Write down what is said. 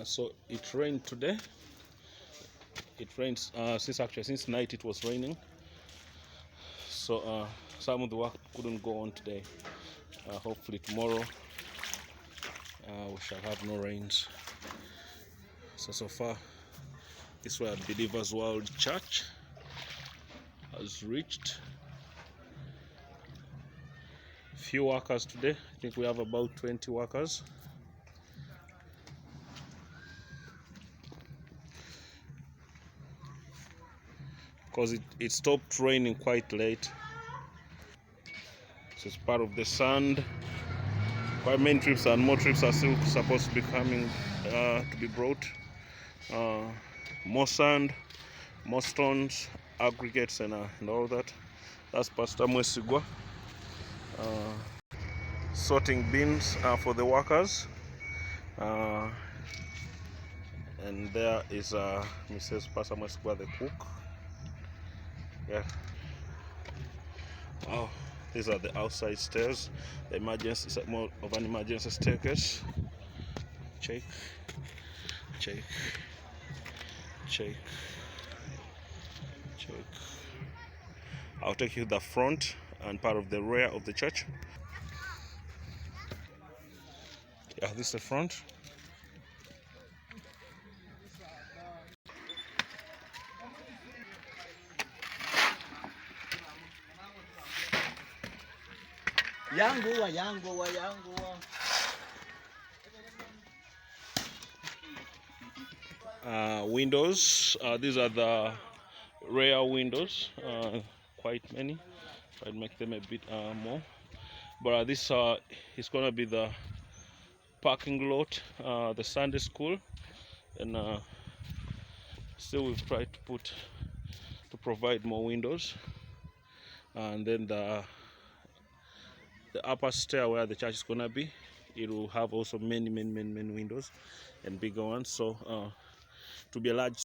So it rained today. It rains since night it was raining. So some of the work couldn't go on today. Hopefully tomorrow we shall have no rains. So far, this is where Believers World Church has reached. Few workers today. I think we have about 20 workers. Because it stopped raining quite late. So it's part of the sand. Quite many trips and more trips are still supposed to be coming to be brought. More sand, more stones, aggregates, and all that. That's Pastor Mwesigwa sorting bins for the workers. And there is Mrs. Pastor Mwesigwa, the cook. Yeah. Oh, these are the outside stairs. The emergency, more of an emergency staircase. Check, check, check, check. I'll take you to the front and part of the rear of the church. Yeah, this is the front. Windows. These are the rear windows. Quite many. I'd make them a bit more. But this is gonna be the parking lot, the Sunday school, and still we've tried to provide more windows. And then the upper stair where the church is gonna be, it will have also many windows and bigger ones. So to be a large